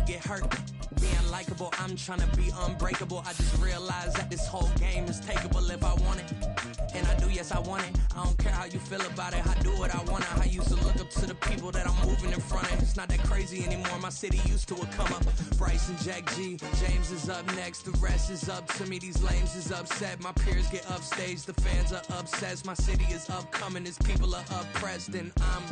get hurt. Being likable, I'm trying to be unbreakable. I just realized that this whole game is takeable if I want it. And I do, yes, I want it. I don't care how you feel about it. I do what I want it. I used to look up to the people that I'm moving in front of. It's not that crazy anymore. My city used to a come up. Bryce and Jack G. James is up next. The rest is up to me. These lames is upset. My peers get upstage. The fans are obsessed. My city is upcoming. These people are oppressed. And I'm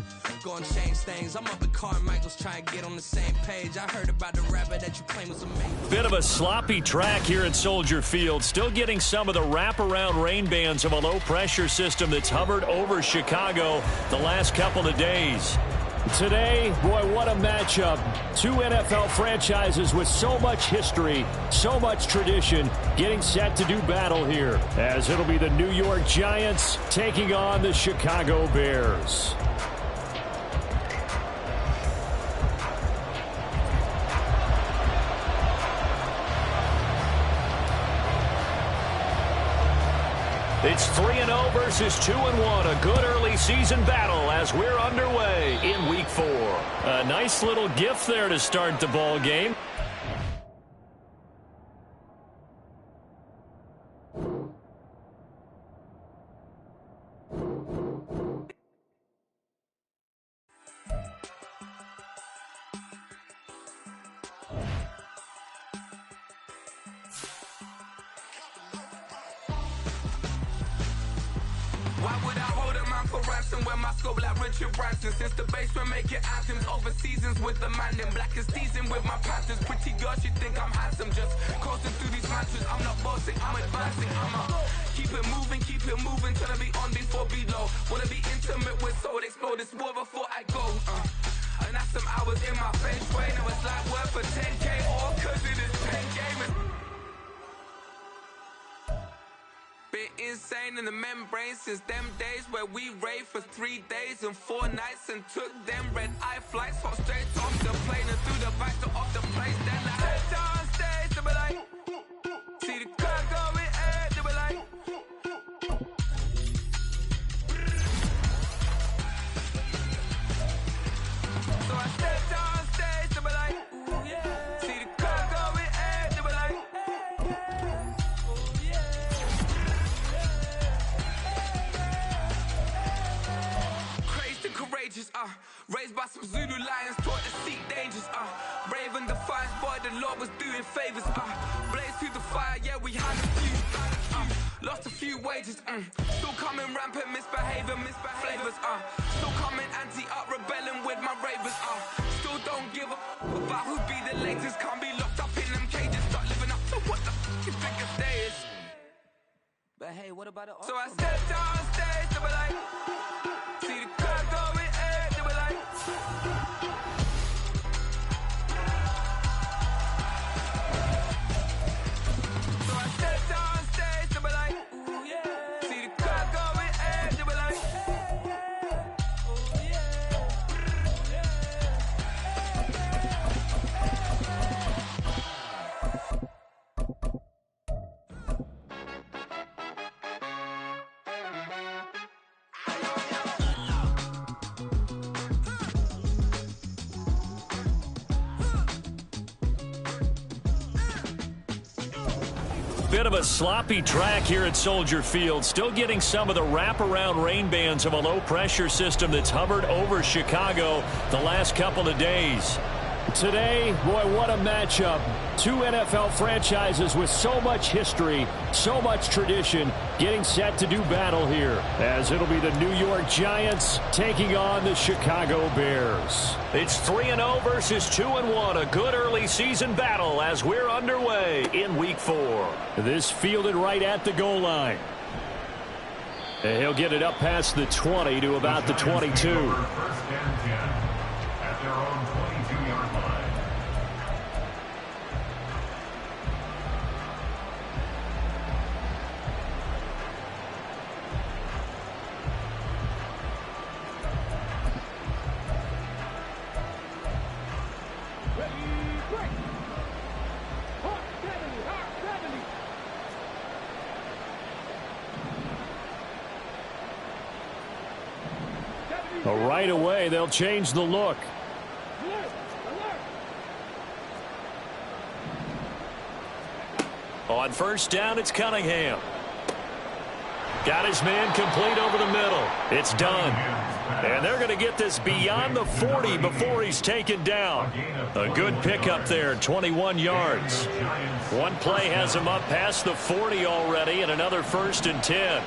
gonna change things. I'm up at Carmichael's trying to get on the same page. I heard about the rapper that you claim was amazing. Bit of a sloppy track here at Soldier Field. Still getting some of the wraparound rain bands of a low-pressure system that's hovered over Chicago the last couple of days. Today, boy, what a matchup. Two NFL franchises with so much history, so much tradition, getting set to do battle here, as it'll be the New York Giants taking on the Chicago Bears. It's 3-0 versus 2-1. A good early season battle as we're underway in Week 4. A nice little gift there to start the ball game. Why would I hold a man for ransom when my scope like Richard Branson? Since the basement making anthems over seasons with the man in black is teasing with my panthers. Pretty girl, she think I'm handsome. Just coasting through these mantras. I'm not bossing, I'm advancing. I'ma keep it moving till I be on before below. Wanna be intimate with soul, explode this war before I go. And that's some hours in my feng shui. Now it's like work for 10K all cause it is 10 gaming. Been insane in the membrane since them days where we raved for 3 days and 4 nights and took them red-eye flights, hop straight off the plane and through the back door of the place. Then I head down stage, they be like, see the crowd going air, they be like, so I step down stage, they be like, ooh yeah, see the crowd going air, they be like, courageous, raised by some Zulu lions, taught to seek dangers, brave and defiant, boy, the Lord was doing favors, blaze through the fire, yeah, we had a few, lost a few wages, still coming rampant, misbehaving, flavors, still coming anti-up, rebelling with my ravers, still don't give a about who be the latest, can't be locked up in them cages, start living up to what the you think a day is. But hey, what about the so I stepped down stage, they were like, see the crowd going air, they were like, so I stepped down stage, they were like, ooh yeah, see the crowd going air, they were like, oh yeah, Bit of a sloppy track here at Soldier Field. Still getting some of the wraparound rain bands of a low-pressure system that's hovered over Chicago the last couple of days. Today, boy, what a matchup. Two NFL franchises with so much history, so much tradition, getting set to do battle here, as it'll be the New York Giants taking on the Chicago Bears. It's 3-0 versus 2-1. A good early season battle as we're underway in Week 4. This fielded right at the goal line. And he'll get it up past the 20 to about the 22. First and 10 at their own 22-yard line. Right away, they'll change the look. On first down, it's Cunningham. Got his man complete over the middle. It's done. And they're going to get this beyond the 40 before he's taken down. A good pickup there, 21 yards. One play has him up past the 40 already, and another 1st and 10.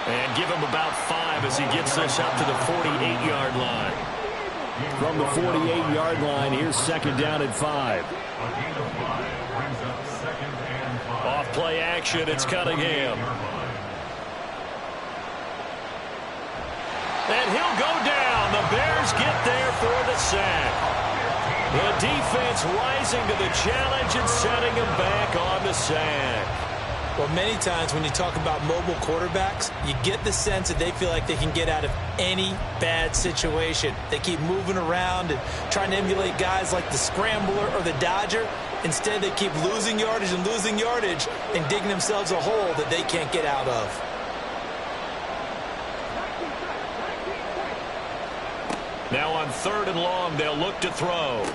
And give him about 5 as he gets this up to the 48-yard line. From the 48-yard line, here's 2nd down and 5. Off play action, it's Cunningham. And he'll go down. The Bears get there for the sack. The defense rising to the challenge and setting him back on the sack. Well, many times when you talk about mobile quarterbacks, you get the sense that they feel like they can get out of any bad situation. They keep moving around and trying to emulate guys like the Scrambler or the Dodger. Instead, they keep losing yardage and digging themselves a hole that they can't get out of. Now on 3rd and long, they'll look to throw.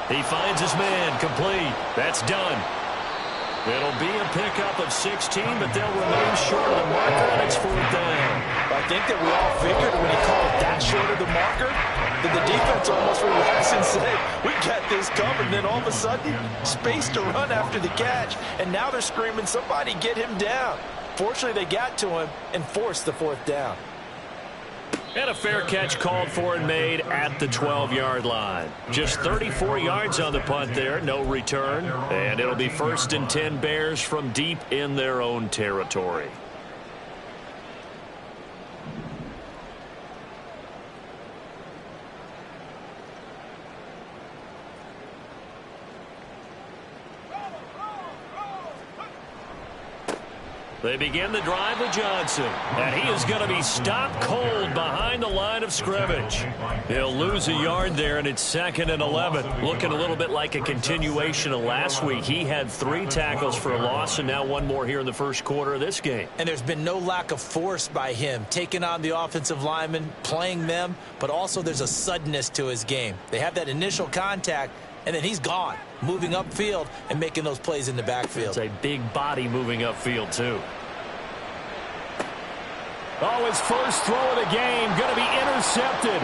He finds his man complete. That's done. It'll be a pickup of 16, but they'll remain short of the marker, and it's 4th down. I think that we all figured when he called that short of the marker that the defense almost relaxed and said, we got this covered. And then all of a sudden, space to run after the catch. And now they're screaming, somebody get him down. Fortunately, they got to him and forced the 4th down. And a fair catch called for and made at the 12-yard line. Just 34 yards on the punt there, no return. And it'll be 1st and 10 Bears from deep in their own territory. They begin the drive with Johnson, and he is going to be stopped cold behind the line of scrimmage. He'll lose a yard there, and it's 2nd and 11. Looking a little bit like a continuation of last week. He had 3 tackles for a loss, and now 1 more here in the first quarter of this game. And there's been no lack of force by him, taking on the offensive linemen, playing them, but also there's a suddenness to his game. They have that initial contact, and then he's gone, moving upfield and making those plays in the backfield. It's a big body moving upfield, too. Oh, his first throw of the game going to be intercepted.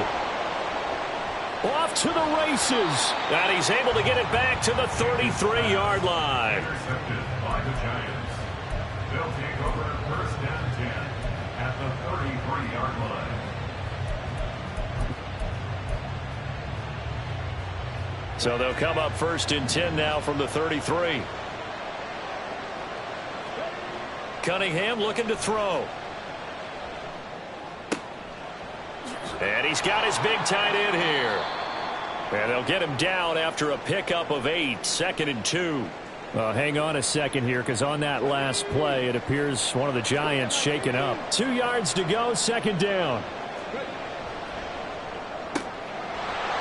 Off to the races. And he's able to get it back to the 33-yard line. Intercepted by the Giants. They'll take over 1st and 10 at the 33-yard line. So they'll come up 1st and 10 now from the 33. Cunningham looking to throw. And he's got his big tight end here. And they'll get him down after a pickup of 8, 2nd and 2. Hang on a second here, because on that last play, it appears one of the Giants shaken up. 2 yards to go, 2nd down.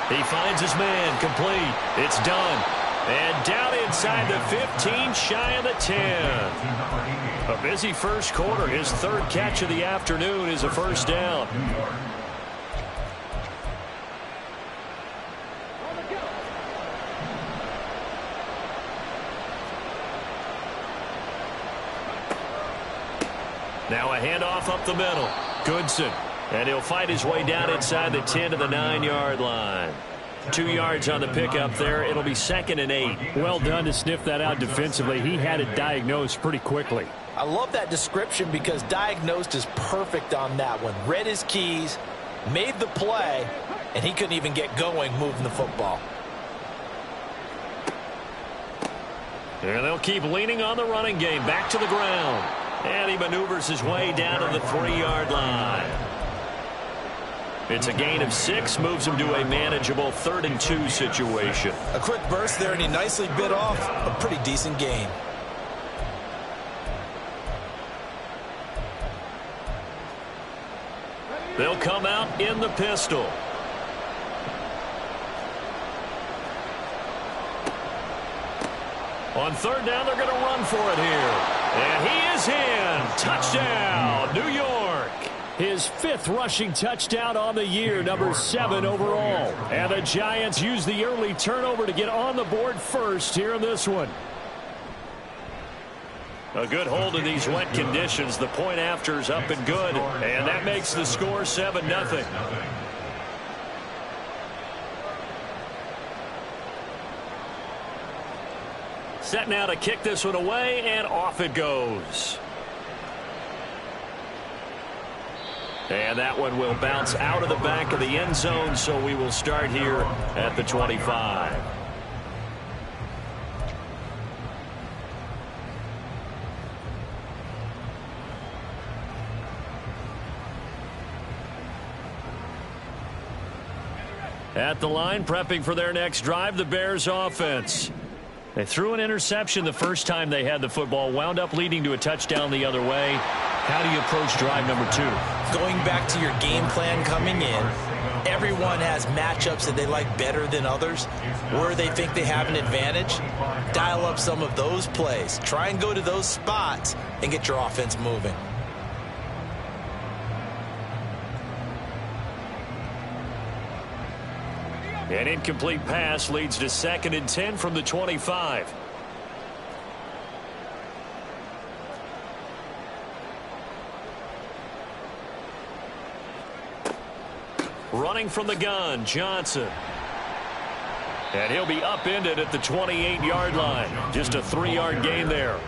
He finds his man complete. It's done. And down inside the 15, shy of the 10. A busy first quarter. His 3rd catch of the afternoon is a 1st down. Now a handoff up the middle. Goodson. And he'll fight his way down inside the 10 to the 9-yard line. 2 yards on the pickup there. It'll be 2nd and 8. Well done to sniff that out defensively. He had it diagnosed pretty quickly. I love that description because diagnosed is perfect on that one. Read his keys, made the play, and he couldn't even get going moving the football. And they'll keep leaning on the running game. Back to the ground. And he maneuvers his way down to the 3-yard line. It's a gain of 6, moves him to a manageable 3rd and 2 situation. A quick burst there, and he nicely bit off a pretty decent gain. They'll come out in the pistol. On 3rd down, they're going to run for it here. And he is in. Touchdown, New York. His 5th rushing touchdown on the year, number 7 overall. And the Giants use the early turnover to get on the board first here in this one. A good hold in these wet conditions. The point after is up and good. And that makes the score 7-0. Set now to kick this one away, and off it goes. And that one will bounce out of the back of the end zone, so we will start here at the 25. At the line, prepping for their next drive, the Bears offense. They threw an interception the first time they had the football, wound up leading to a touchdown the other way. How do you approach drive number 2? Going back to your game plan coming in, everyone has matchups that they like better than others. Where they think they have an advantage, dial up some of those plays. Try and go to those spots and get your offense moving. An incomplete pass leads to 2nd and 10 from the 25. Running from the gun, Johnson. And he'll be upended at the 28-yard line. Just a 3-yard gain there.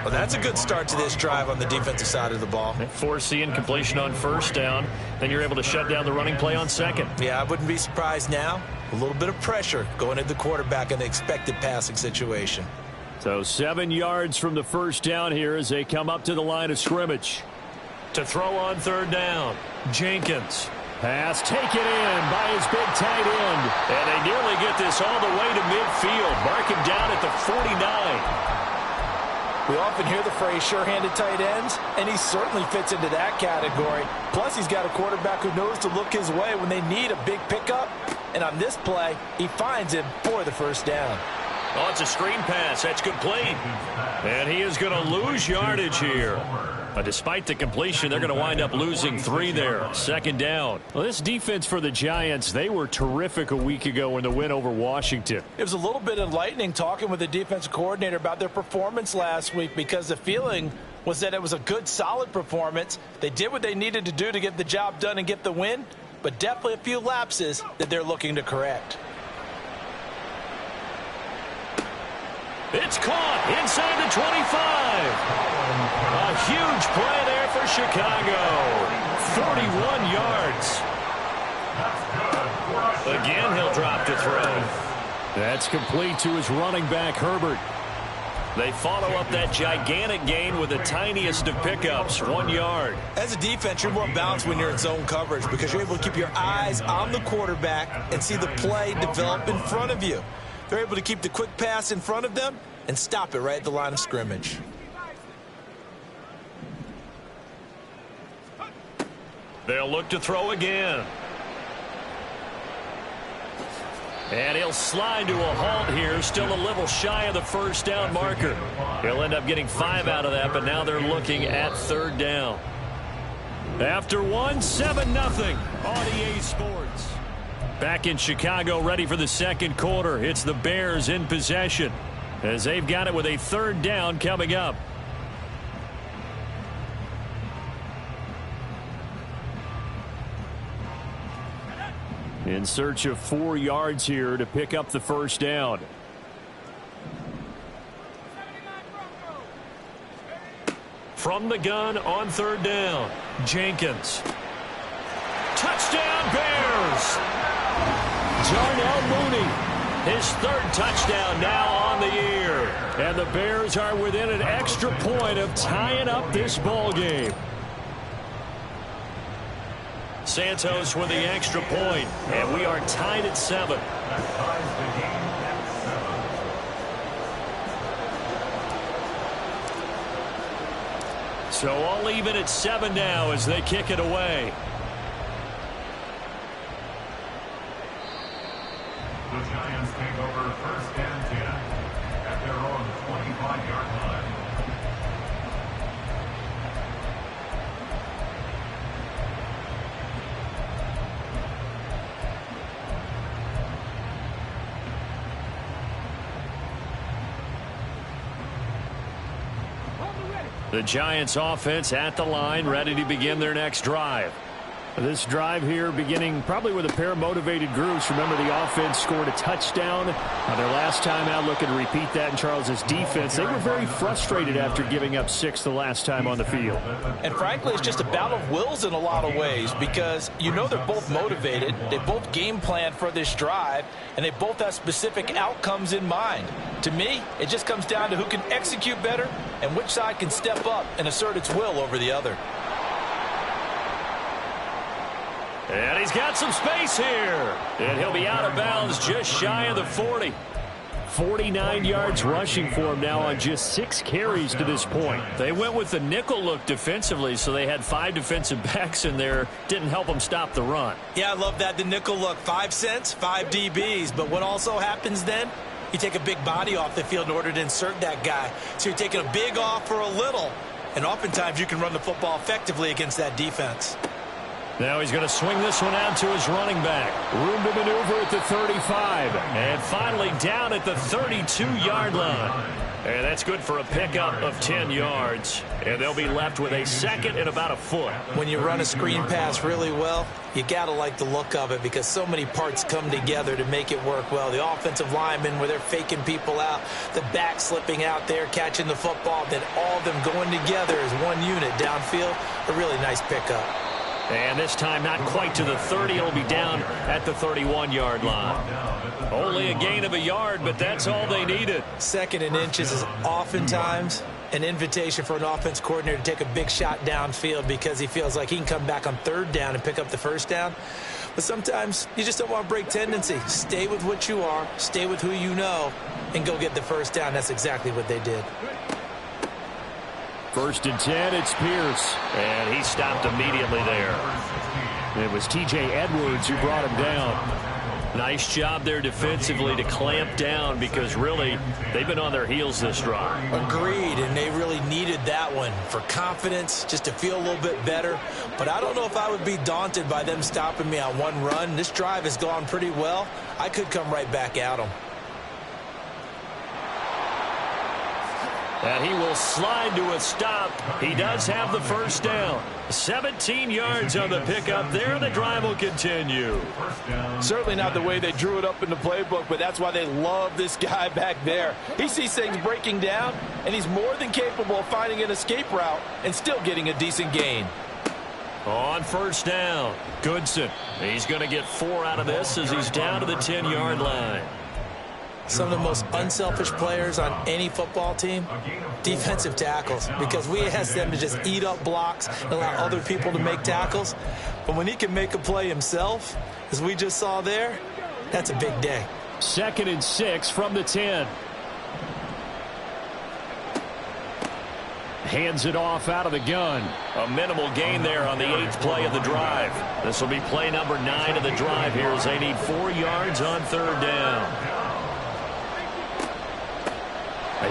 Well, that's a good start to this drive on the defensive side of the ball. Force the incompletion on first down. Then you're able to shut down the running play on second. Yeah, I wouldn't be surprised now. A little bit of pressure going at the quarterback in the expected passing situation. So 7 yards from the first down here as they come up to the line of scrimmage. To throw on 3rd down, Jenkins. Pass taken in by his big tight end. And they nearly get this all the way to midfield. Mark him down at the 49. We often hear the phrase sure-handed tight ends, and he certainly fits into that category. Plus, he's got a quarterback who knows to look his way when they need a big pickup. And on this play, he finds him for the first down. Oh, it's a screen pass. That's complete. And he is going to lose yardage here. But despite the completion, they're going to wind up losing 3 there. 2nd down. Well, this defense for the Giants, they were terrific a week ago in the win over Washington. It was a little bit enlightening talking with the defensive coordinator about their performance last week, because the feeling was that it was a good, solid performance. They did what they needed to do to get the job done and get the win, but definitely a few lapses that they're looking to correct. It's caught inside the 25. A huge play there for Chicago. 41 yards. Again, he'll drop to throw. That's complete to his running back, Herbert. They follow up that gigantic gain with the tiniest of pickups, 1 yard. As a defense, you're more balanced when you're in zone coverage because you're able to keep your eyes on the quarterback and see the play develop in front of you. They're able to keep the quick pass in front of them and stop it right at the line of scrimmage. They'll look to throw again. And he'll slide to a halt here, still a little shy of the first down marker. He'll end up getting 5 out of that, but now they're looking at 3rd down. After 7-0 on EA Sports. Back in Chicago, ready for the 2nd quarter. It's the Bears in possession as they've got it with a 3rd down coming up. In search of 4 yards here to pick up the first down. From the gun on 3rd down, Jenkins. Touchdown, Bears! Darnell Mooney, his 3rd touchdown now on the year. And the Bears are within an extra point of tying up this ball game. Santos with the extra point, and we are tied at 7. So all even at 7 now as they kick it away. The Giants take over 1st and 10 at their own 25-yard line. The Giants offense at the line, ready to begin their next drive. This drive here beginning probably with a pair of motivated groups. Remember, the offense scored a touchdown. Their last time out, looking to repeat that in Charles's defense. They were very frustrated after giving up 6 the last time on the field. And frankly, it's just a battle of wills in a lot of ways because you know they're both motivated. They both game plan for this drive, and they both have specific outcomes in mind. To me, it just comes down to who can execute better and which side can step up and assert its will over the other. And he's got some space here. And he'll be out of bounds just shy of the 40. 49 yards rushing for him now on just 6 carries to this point. They went with the nickel look defensively, so they had 5 defensive backs in there. Didn't help them stop the run. Yeah, I love that, the nickel look. 5 cents, 5 DBs. But what also happens then? You take a big body off the field in order to insert that guy. So you're taking a big off for a little. And oftentimes you can run the football effectively against that defense. Now he's going to swing this one out to his running back. Room to maneuver at the 35. And finally down at the 32-yard line. And that's good for a pickup of 10 yards. And they'll be left with a second and about a foot. When you run a screen pass really well, you got to like the look of it because so many parts come together to make it work well. The offensive linemen where they're faking people out, the back slipping out there, catching the football, then all of them going together as one unit downfield. A really nice pickup. And this time not quite to the 30. It'll be down at the 31-yard line. Only a gain of a yard, but that's all they needed. Second and inches is oftentimes an invitation for an offense coordinator to take a big shot downfield because he feels like he can come back on 3rd down and pick up the 1st down. But sometimes you just don't want to break tendency. Stay with what you are, stay with who you know, and go get the 1st down. That's exactly what they did. 1st and 10, it's Pierce. And he stopped immediately there. It was T.J. Edwards who brought him down. Nice job there defensively to clamp down because really they've been on their heels this drive. Agreed, and they really needed that one for confidence, just to feel a little bit better. But I don't know if I would be daunted by them stopping me on one run. This drive has gone pretty well. I could come right back at them. And he will slide to a stop. He does have the 1st down. 17 yards on the pickup there. The drive will continue. Certainly not the way they drew it up in the playbook, but that's why they love this guy back there. He sees things breaking down, and he's more than capable of finding an escape route and still getting a decent gain. On 1st down, Goodson. He's going to get 4 out of this as he's down to the 10-yard line. Some of the most unselfish players on any football team, defensive tackles, because we ask them to just eat up blocks and allow other people to make tackles. But when he can make a play himself, as we just saw there, that's a big day. 2nd and 6 from the 10. Hands it off out of the gun. A minimal gain there on the 8th play of the drive. This will be play number 9 of the drive here as they need 4 yards on 3rd down.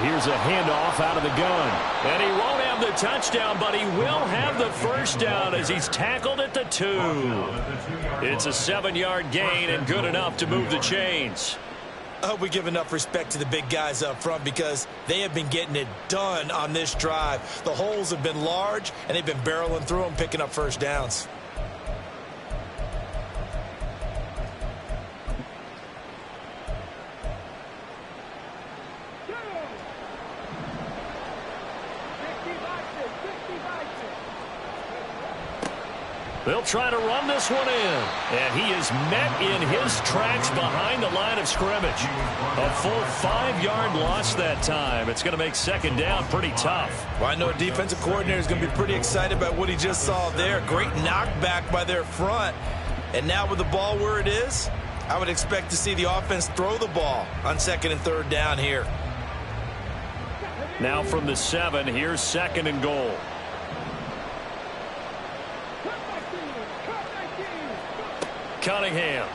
Here's a handoff out of the gun. And he won't have the touchdown, but he will have the 1st down as he's tackled at the 2. It's a 7-yard gain and good enough to move the chains. I hope we give enough respect to the big guys up front because they have been getting it done on this drive. The holes have been large, and they've been barreling through them, picking up 1st downs. They'll try to run this one in. And he is met in his tracks behind the line of scrimmage. A full 5-yard loss that time. It's going to make 2nd down pretty tough. Well, I know a defensive coordinator is going to be pretty excited about what he just saw there. Great knockback by their front. And now with the ball where it is, I would expect to see the offense throw the ball on 2nd and 3rd down here. Now from the 7, here's 2nd and goal. Cunningham.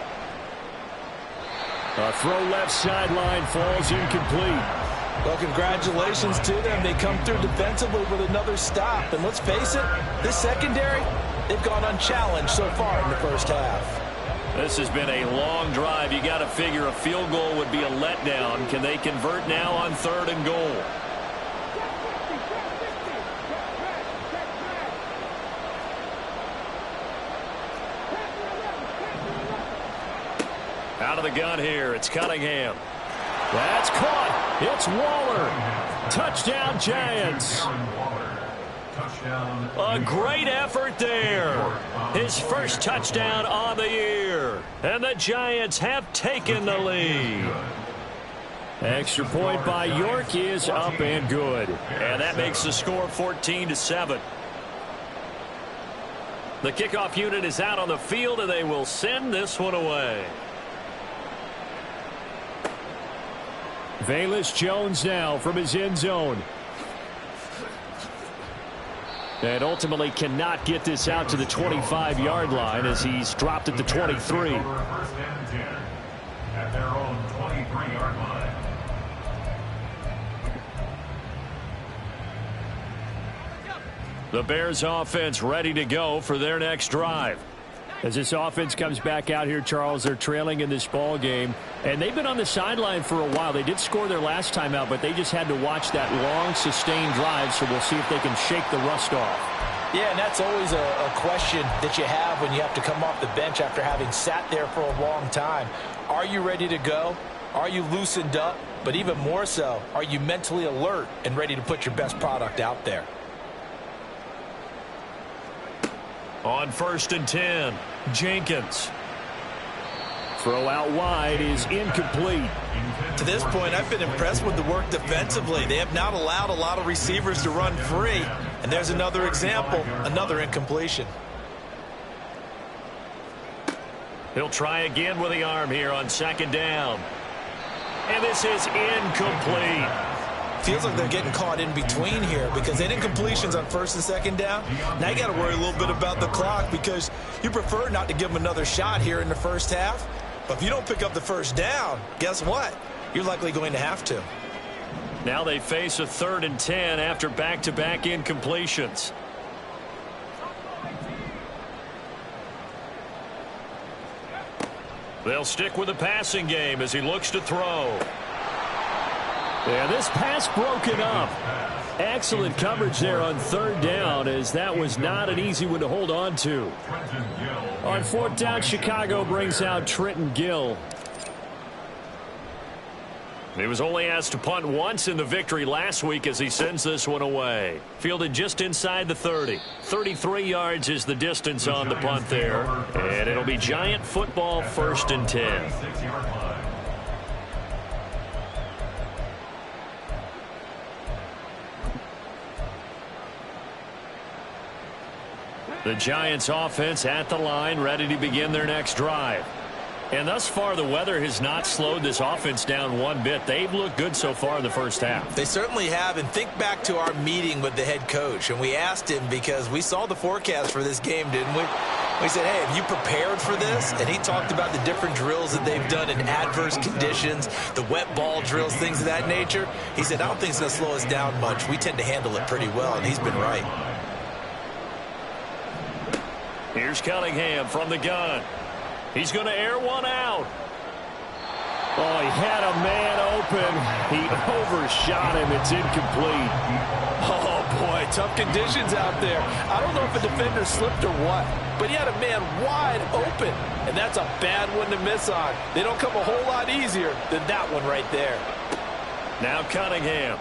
A throw left sideline falls incomplete. Well, congratulations to them. They come through defensively with another stop. And let's face it, this secondary, they've gone unchallenged so far in the 1st half. This has been a long drive. You got to figure a field goal would be a letdown. Can they convert now on 3rd and goal? Out of the gun here, it's Cunningham. That's caught. It's Waller. Touchdown, Giants. A great effort there. His first touchdown on the year. And the Giants have taken the lead. Extra point by York is up and good. And that makes the score 14-7. The kickoff unit is out on the field, and they will send this one away. Velus Jones now from his end zone. And ultimately cannot get this out to the 25-yard line as he's dropped at the 23. First and 10 at their own 23-yard line. The Bears offense ready to go for their next drive. As this offense comes back out here, Charles, they're trailing in this ball game, and they've been on the sideline for a while. They did score their last time out, but they just had to watch that long, sustained drive, so we'll see if they can shake the rust off. Yeah, and that's always a question that you have when you have to come off the bench after having sat there for a long time. Are you ready to go? Are you loosened up? But even more so, are you mentally alert and ready to put your best product out there? On 1st and 10, Jenkins. Throw out wide is incomplete. To this point, I've been impressed with the work defensively. They have not allowed a lot of receivers to run free. And there's another example, another incompletion. He'll try again with the arm here on 2nd down. And this is incomplete. Feels like they're getting caught in between here because they didn't completions on 1st and 2nd down. Now you got to worry a little bit about the clock because you prefer not to give them another shot here in the first half. But if you don't pick up the 1st down, guess what? You're likely going to have to. Now they face a 3rd and 10 after back-to-back incompletions. They'll stick with the passing game as he looks to throw. Yeah, this pass broken up. Excellent coverage there on 3rd down as that was not an easy one to hold on to. On 4th down, Chicago brings out Trenton Gill. He was only asked to punt once in the victory last week as he sends this one away. Fielded just inside the 30. 33 yards is the distance on the punt there. And it'll be Giant football 1st and 10. The Giants offense at the line, ready to begin their next drive. And thus far, the weather has not slowed this offense down one bit. They've looked good so far in the first half. They certainly have. And think back to our meeting with the head coach. And we asked him because we saw the forecast for this game, didn't we? We said, hey, have you prepared for this? And he talked about the different drills that they've done in adverse conditions, the wet ball drills, things of that nature. He said, I don't think it's going to slow us down much. We tend to handle it pretty well, and he's been right. Here's Cunningham from the gun. He's going to air one out. Oh, he had a man open. He overshot him. It's incomplete. Oh, boy, tough conditions out there. I don't know if a defender slipped or what, but he had a man wide open, and that's a bad one to miss on. They don't come a whole lot easier than that one right there. Now Cunningham.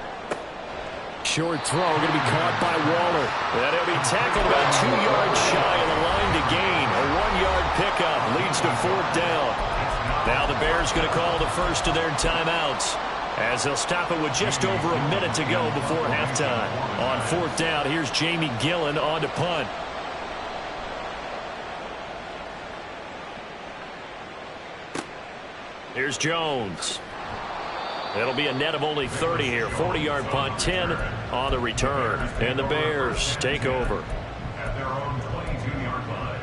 Short throw going to be caught by Waller. And he'll be tackled about 2 yards shy of the line to gain. A 1-yard pickup leads to 4th down. Now the Bears going to call the first of their timeouts as they'll stop it with just over a minute to go before halftime. On 4th down, here's Jamie Gillen on to punt. Here's Jones. It'll be a net of only 30 here. 40-yard punt, 10 on the return. And the Bears take over. At their own 22-yard line.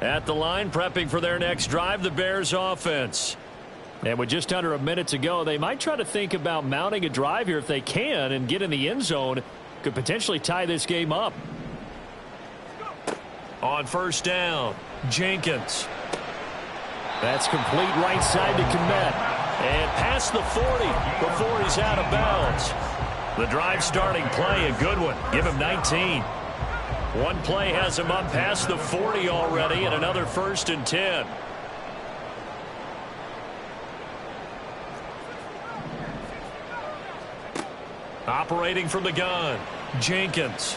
At the line, prepping for their next drive, the Bears offense. And with just under a minute to go, they might try to think about mounting a drive here if they can and get in the end zone. Could potentially tie this game up. On 1st down, Jenkins. That's complete right side to Kmet. And past the 40 before he's out of bounds. The drive starting play, a good one. Give him 19. One play has him up past the 40 already, and another 1st and 10. Operating from the gun, Jenkins.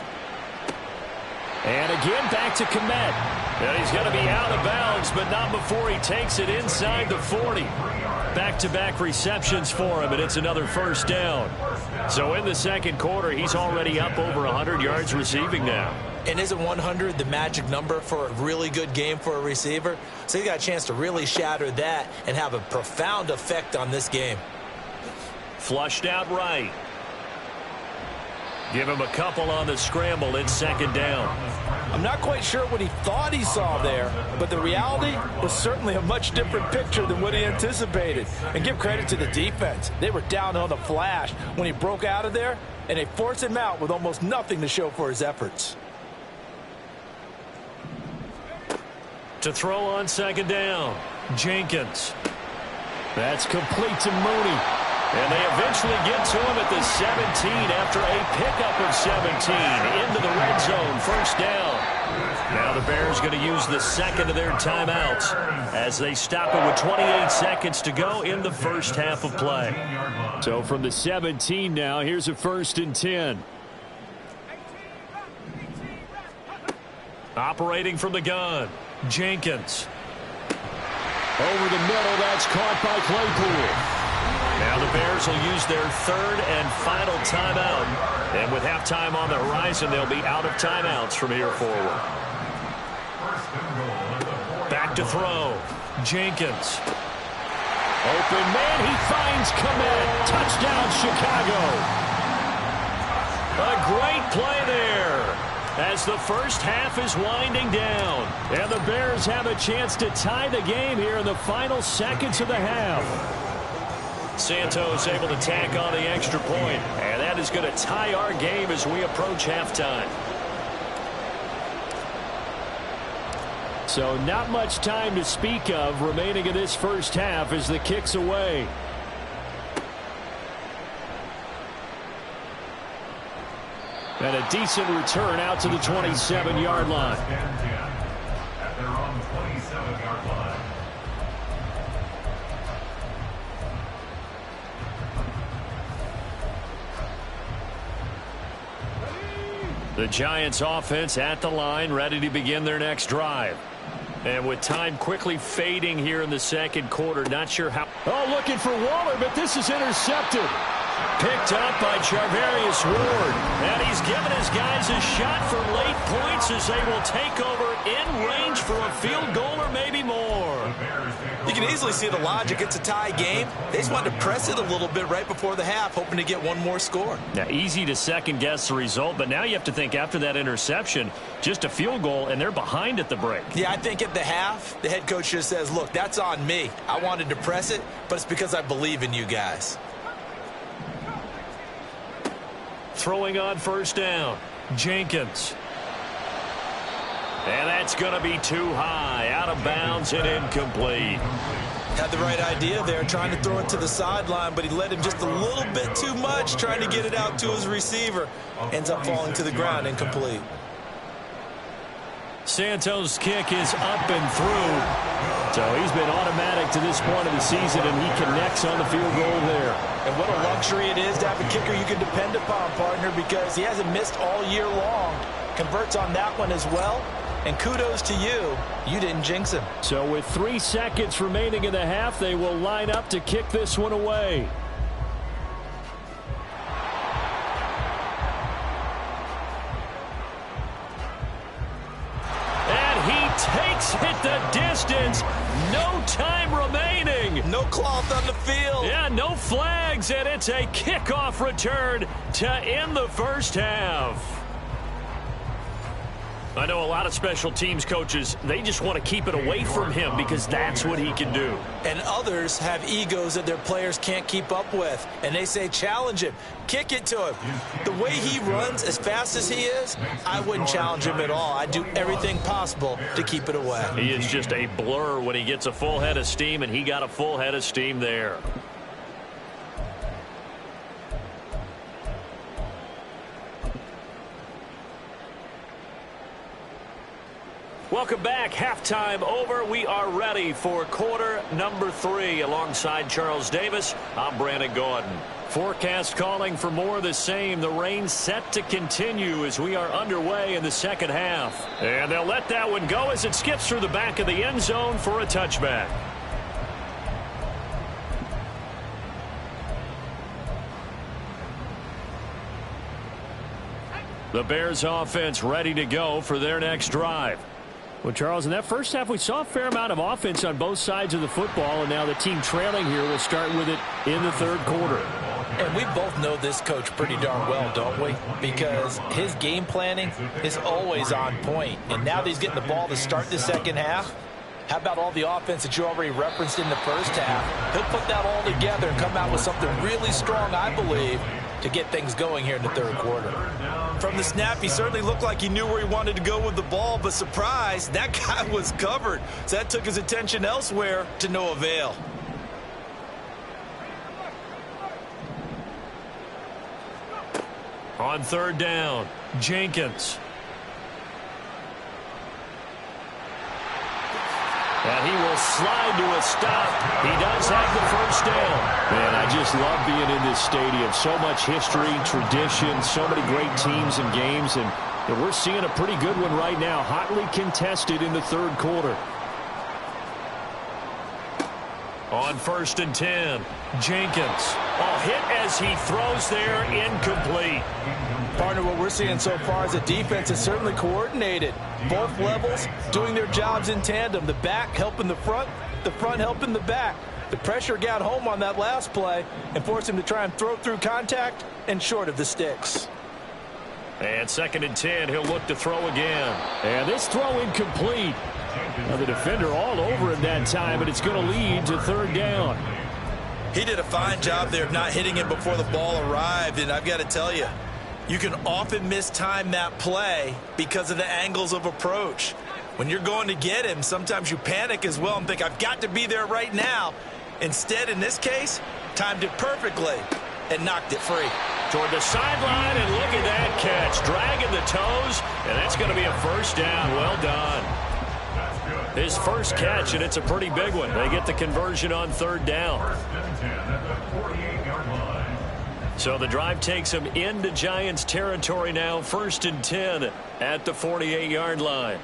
And again back to Komet. And he's going to be out of bounds, but not before he takes it inside the 40. Back-to-back receptions for him, and it's another 1st down. So in the second quarter, he's already up over 100 yards receiving now. And isn't 100 the magic number for a really good game for a receiver? So he got a chance to really shatter that and have a profound effect on this game. Flushed out right. Give him a couple on the scramble. It's 2nd down. I'm not quite sure what he thought he saw there, but the reality was certainly a much different picture than what he anticipated. And give credit to the defense. They were down on the flash when he broke out of there, and they forced him out with almost nothing to show for his efforts. To throw on 2nd down, Jenkins. That's complete to Mooney. And they eventually get to him at the 17 after a pickup of 17 into the red zone. 1st down. Now the Bears going to use the 2nd of their timeouts as they stop it with 28 seconds to go in the first half of play. So from the 17 now, here's a 1st and 10. Operating from the gun, Jenkins. Over the middle, that's caught by Claypool. Now the Bears will use their 3rd and final timeout. And with halftime on the horizon, they'll be out of timeouts from here forward. Back to throw. Jenkins. Open man. He finds Komet. Touchdown, Chicago. A great play there as the first half is winding down. And the Bears have a chance to tie the game here in the final seconds of the half. Santos able to tack on the extra point, and that is going to tie our game as we approach halftime. So not much time to speak of remaining in this first half as the kick's away. And a decent return out to the 27-yard line. At their own 27-yard line. The Giants offense at the line, ready to begin their next drive. And with time quickly fading here in the second quarter, not sure how. Oh, looking for Waller, but this is intercepted. Picked up by Charvarius Ward. And he's given his guys a shot for late points as they will take over in range for a field goal or maybe more. You can easily see the logic. It's a tie game. They just wanted to press it a little bit right before the half, hoping to get one more score. Now, easy to second-guess the result, but now you have to think after that interception, just a field goal, and they're behind at the break. Yeah, I think at the half, the head coach just says, look, that's on me. I wanted to press it, but it's because I believe in you guys. Throwing on 1st down, Jenkins. And that's going to be too high, out of bounds and incomplete. Had the right idea there, trying to throw it to the sideline, but he let him just a little bit too much, trying to get it out to his receiver. Ends up falling to the ground, incomplete. Santos' kick is up and through. So he's been automatic to this point of the season, and he connects on the field goal there. And what a luxury it is to have a kicker you can depend upon, partner, because he hasn't missed all year long. Converts on that one as well. And kudos to you. You didn't jinx him. So with 3 seconds remaining in the half, they will line up to kick this one away. And he takes it the distance. No time remaining. No cloth on the field. Yeah, no flags, and it's a kickoff return to end the first half. I know a lot of special teams coaches, they just want to keep it away from him because that's what he can do. And others have egos that their players can't keep up with. And they say, challenge him. Kick it to him. The way he runs as fast as he is, I wouldn't challenge him at all. I'd do everything possible to keep it away. He is just a blur when he gets a full head of steam, and he got a full head of steam there. Welcome back. Halftime over. We are ready for quarter number 3. Alongside Charles Davis, I'm Brandon Gordon. Forecast calling for more of the same. The rain set to continue as we are underway in the second half. And they'll let that one go as it skips through the back of the end zone for a touchback. The Bears offense ready to go for their next drive. Well, Charles, in that first half, we saw a fair amount of offense on both sides of the football, and now the team trailing here will start with it in the third quarter. And we both know this coach pretty darn well, don't we? Because his game planning is always on point. And now that he's getting the ball to start the second half, how about all the offense that you already referenced in the first half? He'll put that all together and come out with something really strong, I believe, to get things going here in the third quarter. From the snap, he certainly looked like he knew where he wanted to go with the ball, but surprise, that guy was covered. So that took his attention elsewhere to no avail. On third down, Jenkins. And he will slide to a stop. He does have the first down. Man, I just love being in this stadium. So much history, tradition, so many great teams and games. And we're seeing a pretty good one right now. Hotly contested in the third quarter. On 1st and 10, Jenkins. Oh, hit as he throws there, incomplete. Partner, what we're seeing so far is a defense is certainly coordinated. Both levels doing their jobs in tandem. The back helping the front helping the back. The pressure got home on that last play and forced him to try and throw through contact and short of the sticks. And 2nd and 10, he'll look to throw again. And this throw incomplete. Now the defender all over him that time, but it's going to lead to third down. He did a fine job there of not hitting him before the ball arrived, and I've got to tell you, you can often mistime that play because of the angles of approach. When you're going to get him, sometimes you panic as well and think, I've got to be there right now. Instead, in this case, timed it perfectly and knocked it free. Toward the sideline, and look at that catch. Dragging the toes, and that's going to be a first down. Well done. His first catch, and it's a pretty big one. They get the conversion on third down. So the drive takes them into Giants territory now. 1st and 10 at the 48-yard line.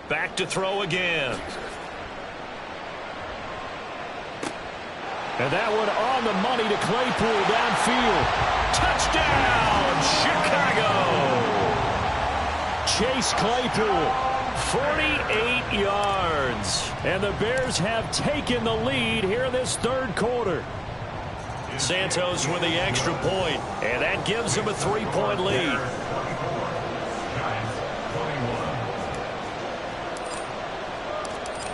Back to throw again. And that one on the money to Claypool downfield. Touchdown, Chicago! Chase Claypool. 48 yards. And the Bears have taken the lead here in this third quarter. Santos with the extra point, and that gives them a 3-point lead.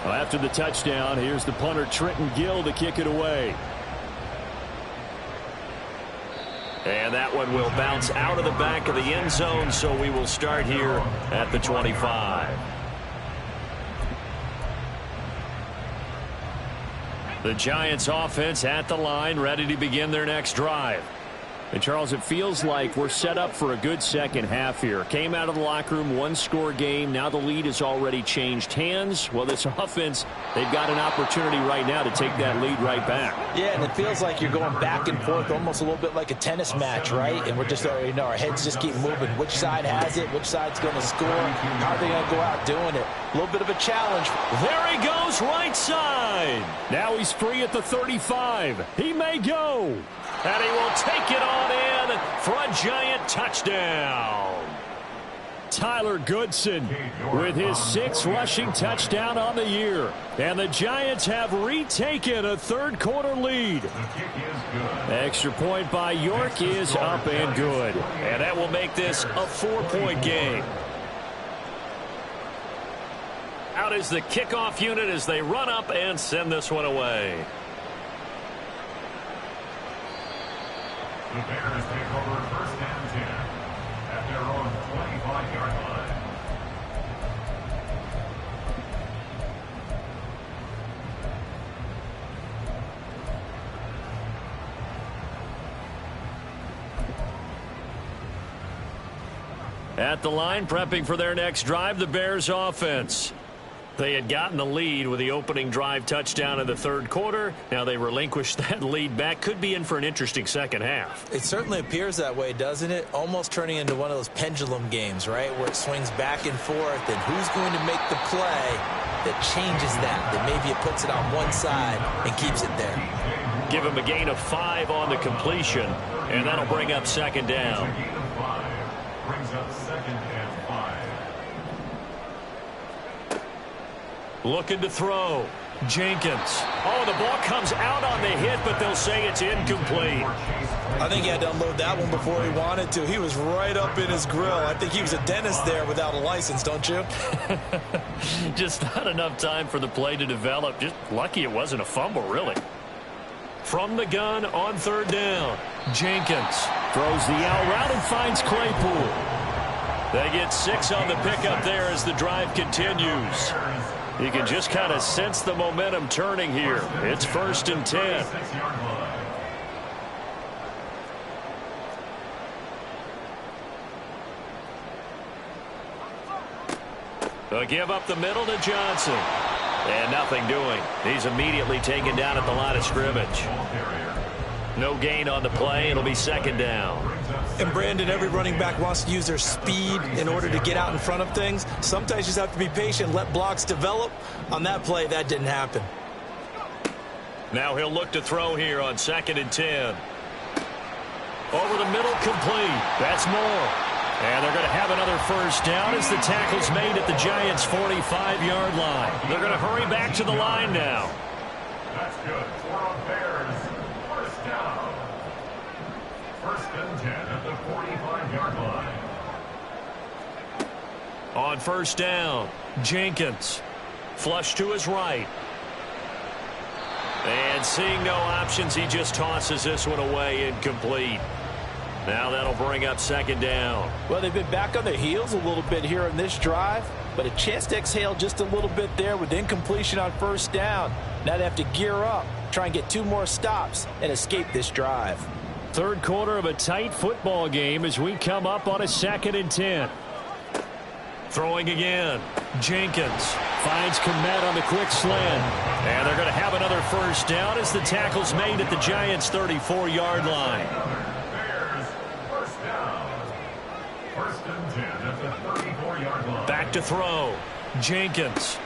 Well, after the touchdown, here's the punter Trenton Gill to kick it away. And that one will bounce out of the back of the end zone, so we will start here at the 25. The Giants offense at the line, ready to begin their next drive. And, Charles, it feels like we're set up for a good second half here. Came out of the locker room, one-score game. Now the lead has already changed hands. Well, this offense, they've got an opportunity right now to take that lead right back. Yeah, and it feels like you're going back and forth almost a little bit like a tennis match, right? And we're just, our heads just keep moving. Which side has it? Which side's going to score? How are they going to go out doing it? A little bit of a challenge. There he goes, right side. Now he's free at the 35. He may go. And he will take it on in for a Giant touchdown. Tyler Goodson with his 6th rushing touchdown on the year. And the Giants have retaken a third quarter lead. Extra point by York is up and good. And that will make this a 4-point game. Out is the kickoff unit as they run up and send this one away. The Bears take over 1st and 10 at their own 25-yard line. At the line, prepping for their next drive, the Bears offense. They had gotten the lead with the opening drive touchdown in the third quarter. Now they relinquished that lead back. Could be in for an interesting second half. It certainly appears that way, doesn't it? Almost turning into one of those pendulum games, right, where it swings back and forth, and who's going to make the play that changes that maybe it puts it on one side and keeps it there. Give him a gain of 5 on the completion, and that'll bring up second down. Brings up second and 5. Looking to throw. Jenkins. Oh, the ball comes out on the hit, but they'll say it's incomplete. I think he had to unload that one before he wanted to. He was right up in his grill. I think he was a dentist there without a license, don't you? Just not enough time for the play to develop. Just lucky it wasn't a fumble, really. From the gun on third down. Jenkins throws the out route and finds Claypool. They get 6 on the pickup there as the drive continues. You can just kind of sense the momentum turning here. It's 1st and 10. They'll give up the middle to Johnson. And nothing doing. He's immediately taken down at the line of scrimmage. No gain on the play. It'll be second down. And Brandon, every running back wants to use their speed in order to get out in front of things. Sometimes you just have to be patient, let blocks develop. On that play, that didn't happen. Now he'll look to throw here on 2nd and 10. Over the middle, complete. That's more. And they're going to have another first down as the tackle's made at the Giants' 45-yard line. They're going to hurry back to the line now. That's good. 4 on Bears. First down. 1st and 10 at the 45-yard line. On first down, Jenkins. Flush to his right. And seeing no options, he just tosses this one away, incomplete. Now that'll bring up second down. Well, they've been back on their heels a little bit here on this drive, but a chance to exhale just a little bit there with incompletion on first down. Now they have to gear up, try and get 2 more stops, and escape this drive. Third quarter of a tight football game as we come up on a 2nd and 10. Throwing again. Jenkins finds Komet on the quick slant. And they're going to have another first down as the tackle's made at the Giants' 34-yard line. Back to throw. Jenkins.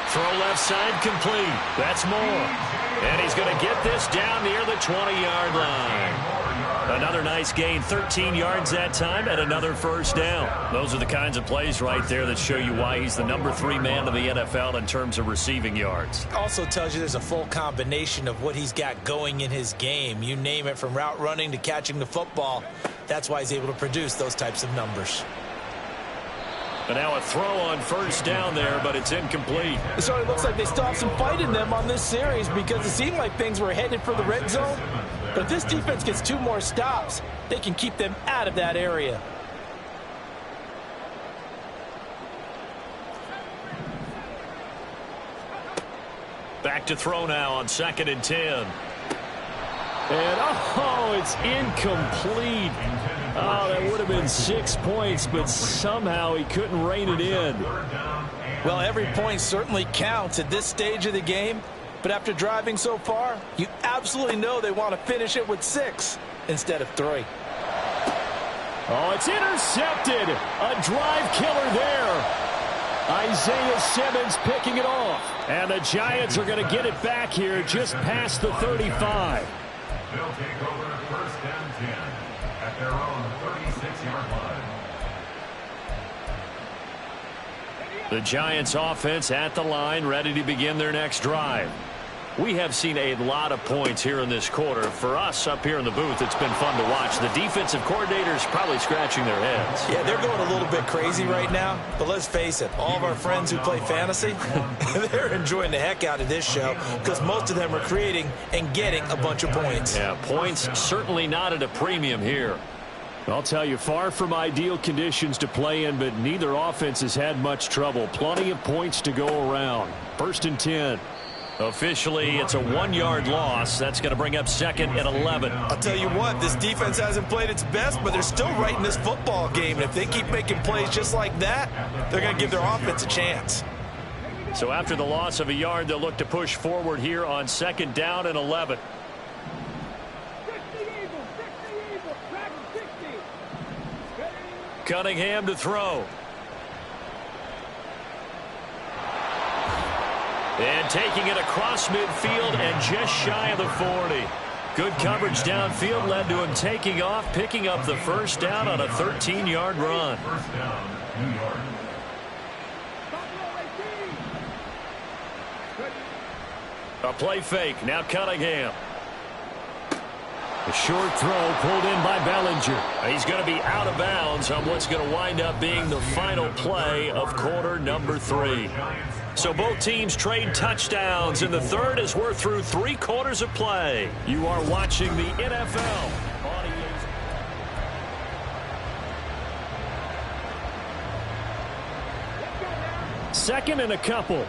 Throw left side complete. That's more. And he's going to get this down near the 20-yard line. Another nice gain, 13 yards that time, and another first down. Those are the kinds of plays right there that show you why he's the number 3 man in the NFL in terms of receiving yards. Also tells you there's a full combination of what he's got going in his game. You name it, from route running to catching the football. That's why he's able to produce those types of numbers. And now a throw on first down there, but it's incomplete. So it looks like they still have some fight in them on this series because it seemed like things were headed for the red zone. But if this defense gets 2 more stops, they can keep them out of that area. Back to throw now on 2nd and 10. And, oh, it's incomplete. Oh, that would have been 6 points, but somehow he couldn't rein it in. Well, every point certainly counts at this stage of the game. But after driving so far, you absolutely know they want to finish it with 6 instead of 3. Oh, it's intercepted. A drive killer there. Isaiah Simmons picking it off. And the Giants are going to get it back here just past the 35. They'll take over 1st and 10 at their own 36-yard line. The Giants offense at the line, ready to begin their next drive. We have seen a lot of points here in this quarter. For us up here in the booth, it's been fun to watch. The defensive coordinators probably scratching their heads. Yeah, they're going a little bit crazy right now. But let's face it, all of our friends who play fantasy, they're enjoying the heck out of this show because most of them are creating and getting a bunch of points. Yeah, points certainly not at a premium here. I'll tell you, far from ideal conditions to play in, but neither offense has had much trouble. Plenty of points to go around. 1st and 10. Officially, it's a 1-yard loss. That's going to bring up 2nd and 11. I'll tell you what, this defense hasn't played its best, but they're still right in this football game. And if they keep making plays just like that, they're going to give their offense a chance. So after the loss of a yard, they'll look to push forward here on 2nd down and 11. Cunningham to throw. And taking it across midfield and just shy of the 40. Good coverage downfield led to him taking off, picking up the first down on a 13-yard run. First down, 2 yards. A play fake. Now Cunningham. A short throw pulled in by Bellinger. He's going to be out of bounds on what's going to wind up being the final play of quarter number 3. So both teams trade touchdowns in the third as we're through 3 quarters of play. You are watching the NFL. 2nd and a couple.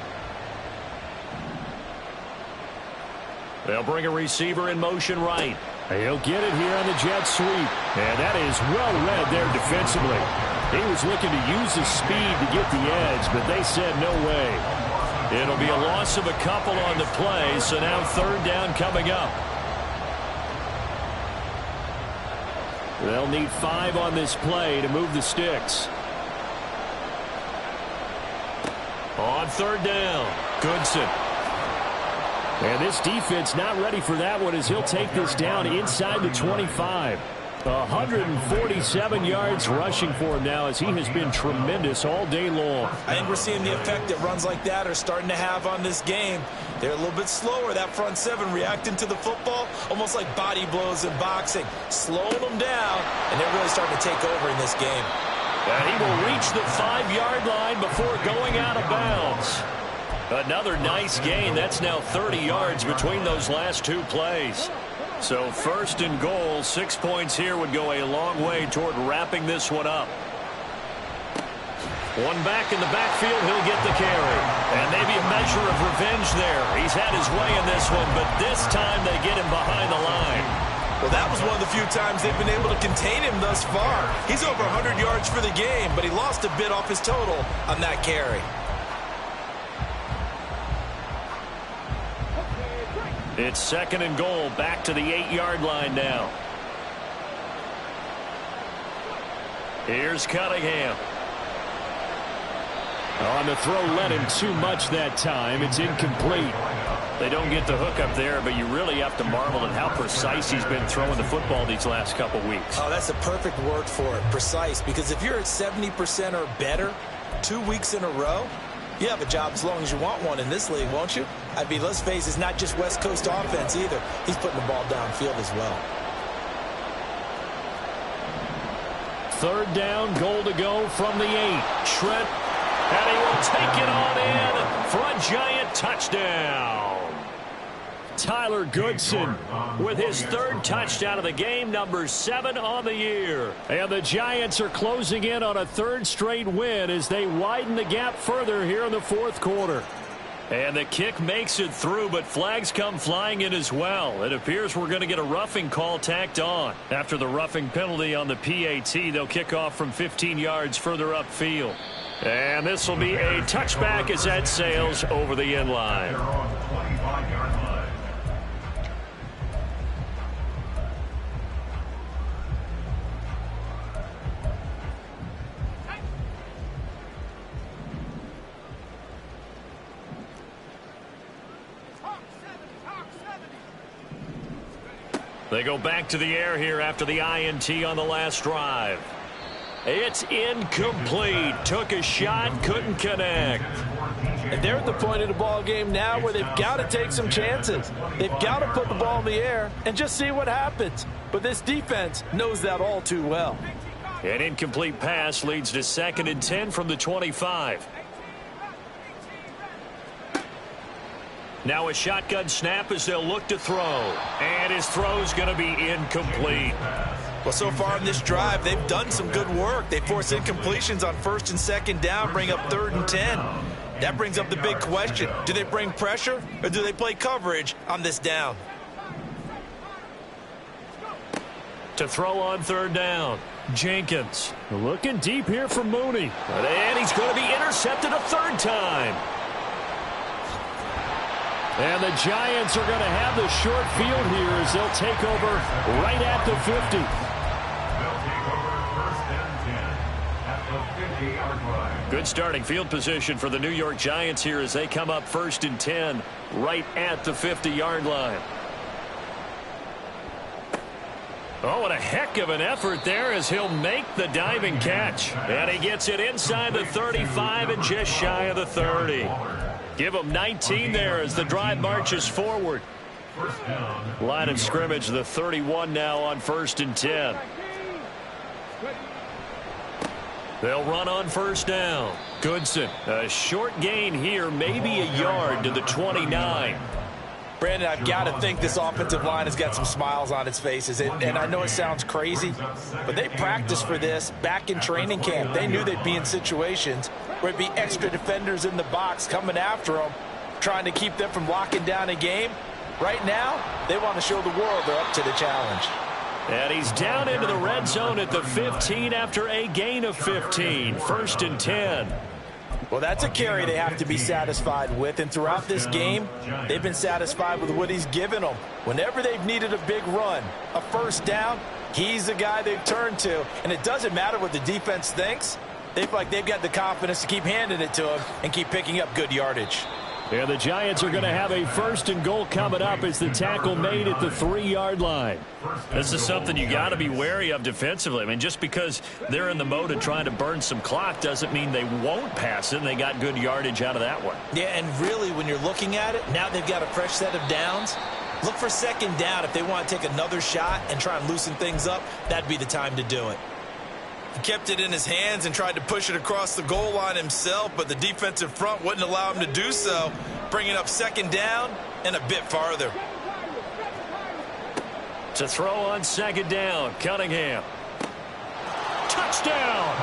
They'll bring a receiver in motion right. He'll get it here on the jet sweep. And that is well read there defensively. He was looking to use his speed to get the edge, but they said no way. It'll be a loss of a couple on the play, so now 3rd down coming up. They'll need 5 on this play to move the sticks. On 3rd down, Goodson. And this defense not ready for that one as he'll take this down inside the 25. 147 yards rushing for him now as he has been tremendous all day long. I think we're seeing the effect that runs like that are starting to have on this game. They're a little bit slower, that front 7 reacting to the football, almost like body blows in boxing, slowing them down, and they're really starting to take over in this game. And he will reach the 5-yard line before going out of bounds. Another nice gain. That's now 30 yards between those last 2 plays. So 1st and goal, 6 points here would go a long way toward wrapping this one up. One back in the backfield, he'll get the carry. And maybe a measure of revenge there. He's had his way in this one, but this time they get him behind the line. Well, that was one of the few times they've been able to contain him thus far. He's over 100 yards for the game, but he lost a bit off his total on that carry. It's 2nd and goal, back to the 8-yard line now. Here's Cunningham. On the throw, led him too much that time. It's incomplete. They don't get the hook up there, but you really have to marvel at how precise he's been throwing the football these last couple weeks. Oh, that's a perfect word for it, precise, because if you're at 70% or better 2 weeks in a row, you have a job as long as you want one in this league, won't you? I mean, let's face it, it's not just West Coast offense either. He's putting the ball downfield as well. 3rd down, goal to go from the 8. Trent, and he will take it on in for a giant touchdown. Tyler Goodson with his 3rd touchdown of the game, number 7 on the year. And the Giants are closing in on a 3rd straight win as they widen the gap further here in the 4th quarter. And the kick makes it through, but flags come flying in as well. It appears we're going to get a roughing call tacked on. After the roughing penalty on the PAT, they'll kick off from 15 yards further upfield. And this will be a touchback as that sails over the end line. They go back to the air here after the INT on the last drive. It's incomplete. Took a shot, couldn't connect. And they're at the point of the ball game now where they've got to take some chances. They've got to put the ball in the air and just see what happens. But this defense knows that all too well. An incomplete pass leads to 2nd and 10 from the 25. Now a shotgun snap as they'll look to throw. And his throw's going to be incomplete. Well, so far in this drive, they've done some good work. They force incompletions on 1st and 2nd down, bring up 3rd and 10. That brings up the big question. Do they bring pressure or do they play coverage on this down? To throw on third down, Jenkins. Looking deep here for Mooney. And he's going to be intercepted a third time. And the Giants are going to have the short field here as they'll take over right at the 50. They'll take over first and 10 at the 50-yard line. Good starting field position for the New York Giants here as they come up first and 10 right at the 50-yard line. Oh, and a heck of an effort there as he'll make the diving catch. And he gets it inside the 35 and just shy of the 30. Give him 19 there as the drive marches forward. Line of scrimmage, the 31 now on first and 10. They'll run on first down. Goodson, a short gain here, maybe a yard to the 29. Brandon, I've got to think this offensive line has got some smiles on its faces. And I know it sounds crazy, but they practiced for this back in training camp. They knew they'd be in situations where it'd be extra defenders in the box coming after them, trying to keep them from locking down a game. Right now, they want to show the world they're up to the challenge. And he's down into the red zone at the 15 after a gain of 15. First and 10. Well, that's a carry they have to be satisfied with, and throughout this game, they've been satisfied with what he's given them. Whenever they've needed a big run, a first down, he's the guy they've turned to, and it doesn't matter what the defense thinks. They feel like they've got the confidence to keep handing it to him and keep picking up good yardage. And the Giants are going to have a first and goal coming up as the tackle made at the 3-yard line. This is something you got to be wary of defensively. I mean, just because they're in the mode of trying to burn some clock doesn't mean they won't pass it, and they got good yardage out of that one. Yeah, and really, when you're looking at it, now they've got a fresh set of downs. Look for second down. If they want to take another shot and try and loosen things up, that'd be the time to do it. He kept it in his hands and tried to push it across the goal line himself, but the defensive front wouldn't allow him to do so, bringing up second down and a bit farther. To throw on second down, Cunningham. Touchdown!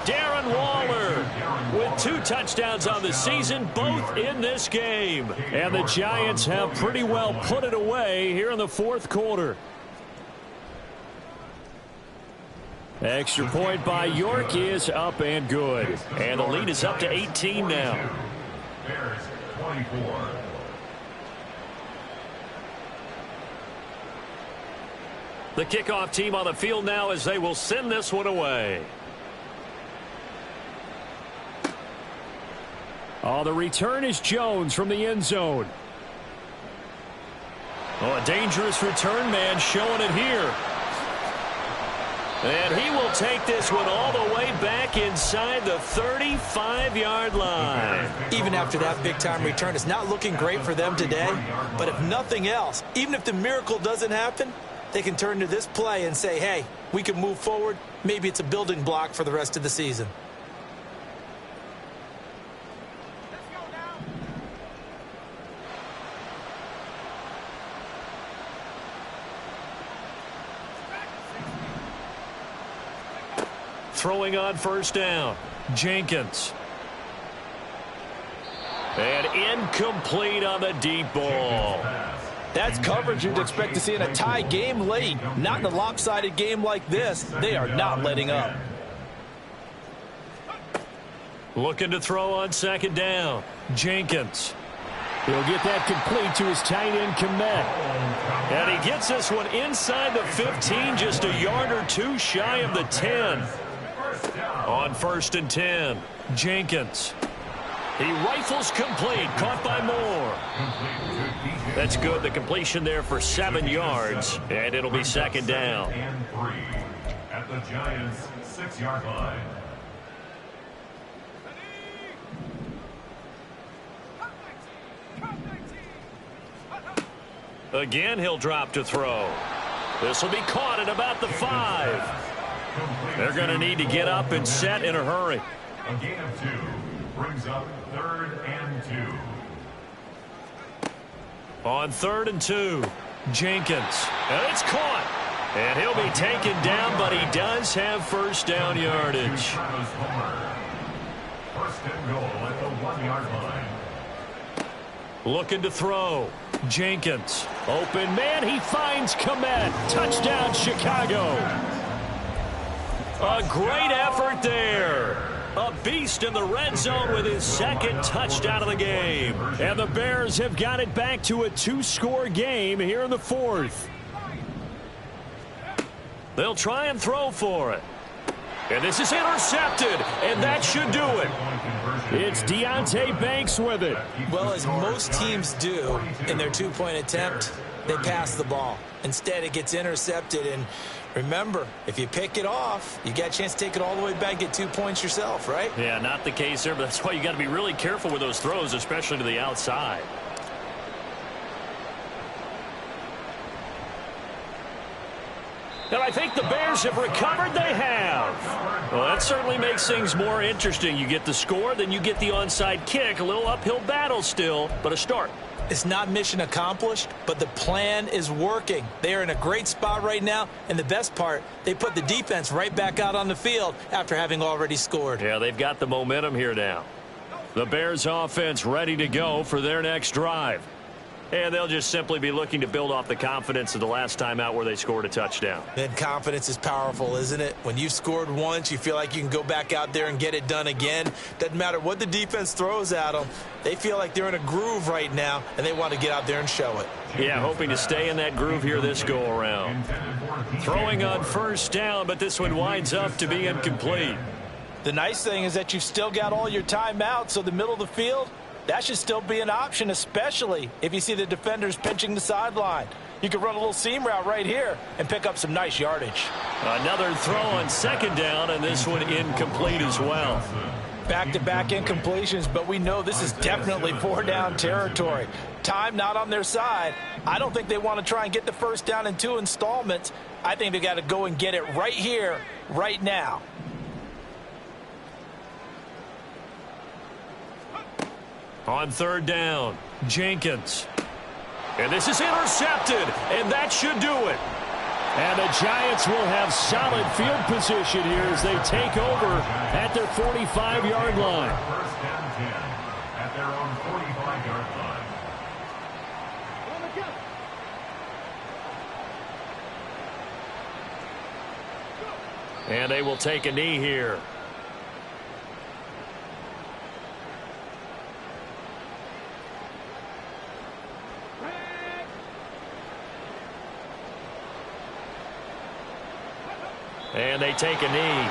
Darren Waller with 2 touchdowns on the season, both in this game. And the Giants have pretty well put it away here in the fourth quarter. Extra point by York is up and good. And the lead is up to 18 now. Bears 24. The kickoff team on the field now as they will send this one away. Oh, the return is Jones from the end zone. Oh, a dangerous return man showing it here. And he will take this one all the way back inside the 35-yard line. Even after that big-time return, it's not looking great for them today. But if nothing else, even if the miracle doesn't happen, they can turn to this play and say, hey, we can move forward. Maybe it's a building block for the rest of the season. Throwing on first down, Jenkins. And incomplete on the deep ball. That's coverage you'd expect to see in a tie game late. Not in a lopsided game like this. They are not letting up. Looking to throw on second down, Jenkins. He'll get that complete to his tight end, Komet. And he gets this one inside the 15, just a yard or 2 shy of the 10. On first and 10, Jenkins. He rifles complete, caught by Moore. That's good, the completion there for 7 yards, and it'll be second down. And 3 at the Giants' 6-yard line. Again, he'll drop to throw. This will be caught at about the 5. They're going to need to get up and set in a hurry. A gain of 2 brings up 3rd and 2. On 3rd and 2, Jenkins. And it's caught. And he'll be taken down, but he does have first down yardage. First and goal at the 1-yard line. Looking to throw. Jenkins. Open man. He finds Komet. Touchdown, Chicago. A great effort there. A beast in the red zone with his second touchdown of the game. And the Bears have got it back to a 2-score game here in the fourth. They'll try and throw for it. And this is intercepted, and that should do it. It's Deonte Banks with it. Well, as most teams do in their two-point attempt, they pass the ball. Instead, it gets intercepted. And remember, if you pick it off, you got a chance to take it all the way back, get 2 points yourself, right? Yeah, not the case there, but that's why you got to be really careful with those throws, especially to the outside. And I think the Bears have recovered. They have. Well, that certainly makes things more interesting. You get the score, then you get the onside kick. A little uphill battle still, but a start. It's not mission accomplished, but the plan is working. They are in a great spot right now, and the best part, they put the defense right back out on the field after having already scored. Yeah, they've got the momentum here now. The Bears offense ready to go for their next drive. And they'll just simply be looking to build off the confidence of the last time out where they scored a touchdown. Then confidence is powerful, isn't it? When you've scored once, you feel like you can go back out there and get it done again. Doesn't matter what the defense throws at them. They feel like they're in a groove right now, and they want to get out there and show it. Yeah, hoping to stay in that groove here this go-around. Throwing on first down, but this one winds up to be incomplete. The nice thing is that you've still got all your timeouts, so the middle of the field, that should still be an option, especially if you see the defenders pinching the sideline. You can run a little seam route right here and pick up some nice yardage. Another throw on second down, and this one incomplete as well. Back-to-back incompletions, but we know this is definitely 4-down territory. Time not on their side. I don't think they want to try and get the first down in 2 installments. I think they got to go and get it right here, right now. On third down, Jenkins. And this is intercepted, and that should do it. And the Giants will have solid field position here as they take over at their 45-yard line. First and 10 at their own 45-yard line. And they will take a knee here. And they take a knee.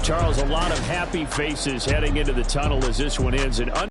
Charles, a lot of happy faces heading into the tunnel as this one ends.